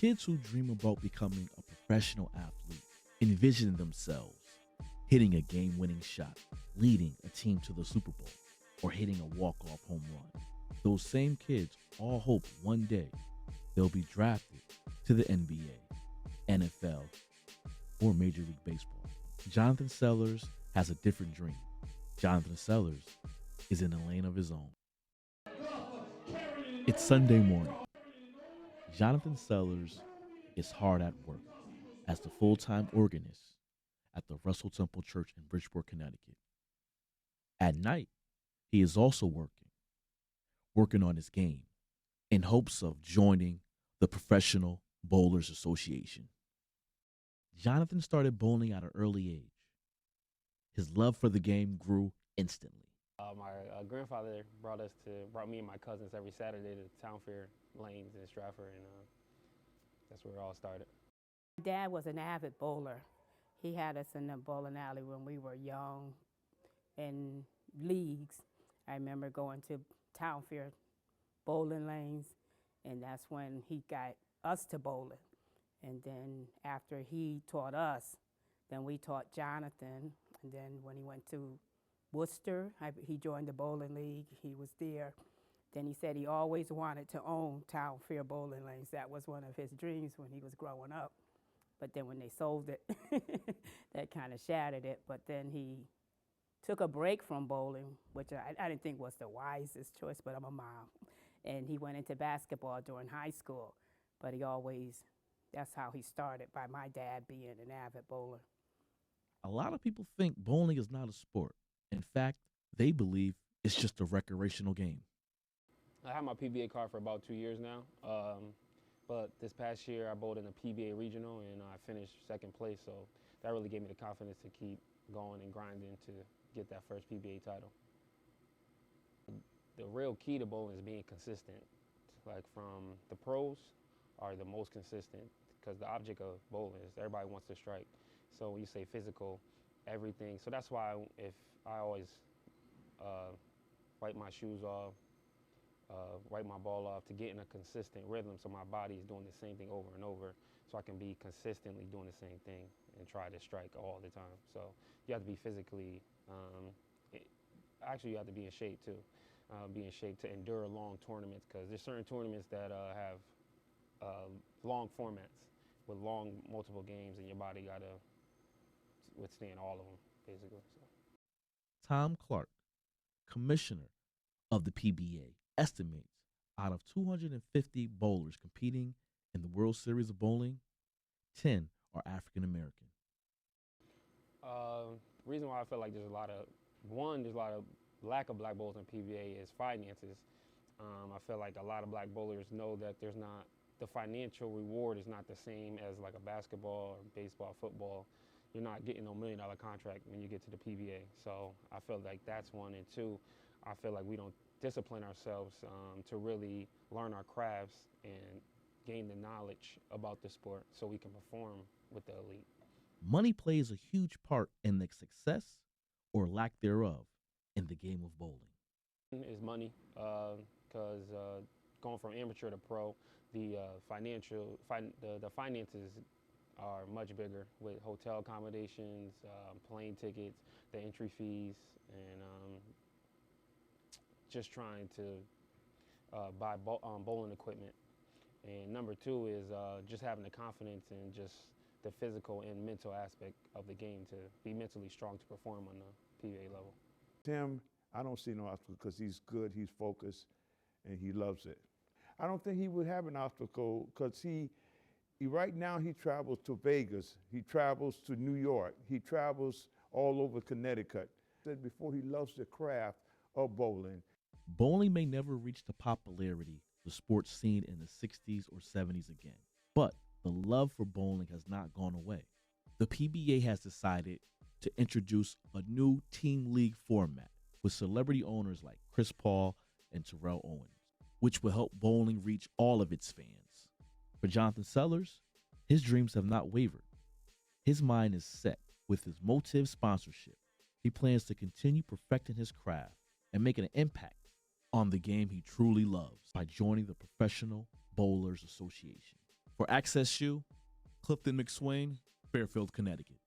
Kids who dream about becoming a professional athlete envision themselves hitting a game winning shot, leading a team to the Super Bowl, or hitting a walk off home run. Those same kids all hope one day they'll be drafted to the NBA, NFL, or Major League Baseball. Jonathan Sellers has a different dream. Jonathan Sellers is in a lane of his own. It's Sunday morning. Jonathan Sellers is hard at work as the full-time organist at the Russell Temple Church in Bridgeport, Connecticut. At night, he is also working on his game in hopes of joining the Professional Bowlers Association. Jonathan started bowling at an early age. His love for the game grew instantly. My grandfather brought me and my cousins every Saturday to Town Fair Lanes in Stratford, and that's where it all started. Dad was an avid bowler. He had us in the bowling alley when we were young in leagues. I remember going to Town Fair bowling lanes, and that's when he got us to bowling. And then after he taught us, then we taught Jonathan. And then when he went to Worcester, he joined the bowling league. He was there. Then he said he always wanted to own Town Fair bowling lanes. That was one of his dreams when he was growing up. But then when they sold it, that kind of shattered it. But then he took a break from bowling, which I didn't think was the wisest choice, but I'm a mom. And he went into basketball during high school. But that's how he started, by my dad being an avid bowler. A lot of people think bowling is not a sport. In fact, they believe it's just a recreational game. I have my PBA card for about 2 years now, but this past year I bowled in the PBA regional and I finished second place, so that really gave me the confidence to keep going and grinding to get that first PBA title. The real key to bowling is being consistent. Like from the pros are the most consistent because the object of bowling is everybody wants to strike. So when you say physical, everything. So that's why if I always wipe my shoes off, wipe my ball off to get in a consistent rhythm so my body is doing the same thing over and over so I can be consistently doing the same thing and try to strike all the time. So you have to be physically, actually you have to be in shape too. Be in shape to endure long tournaments because there's certain tournaments that have long formats with long multiple games and your body got to withstand all of them basically. So. Tom Clark, commissioner of the PBA, estimates out of 250 bowlers competing in the World Series of Bowling, 10 are African American. The reason why I feel like there's a lot of lack of black bowlers in PBA is finances. I feel like a lot of black bowlers know that the financial reward is not the same as like a basketball or baseball, football. You're not getting no $1 million contract when you get to the PBA. So I feel like that's one. And two, I feel like we don't discipline ourselves to really learn our crafts and gain the knowledge about the sport so we can perform with the elite. Money plays a huge part in the success or lack thereof in the game of bowling. Is money, because going from amateur to pro, the finances are much bigger with hotel accommodations, plane tickets, the entry fees, and just trying to buy bowling equipment. And number two is just having the confidence and just the physical and mental aspect of the game to be mentally strong to perform on the PBA level. Tim, I don't see no obstacle because he's good, he's focused, and he loves it. I don't think he would have an obstacle because right now he travels to Vegas, he travels to New York, he travels all over Connecticut. Said before, he loves the craft of bowling. Bowling may never reach the popularity the sport seen in the 60s or 70s again, but the love for bowling has not gone away. The PBA has decided to introduce a new team league format with celebrity owners like Chris Paul and Terrell Owens, which will help bowling reach all of its fans. For Jonathan Sellers, his dreams have not wavered. His mind is set with his Motiv sponsorship. He plans to continue perfecting his craft and making an impact on the game he truly loves by joining the Professional Bowlers Association. For Access Shoe, Clifton McSwain, Fairfield, Connecticut.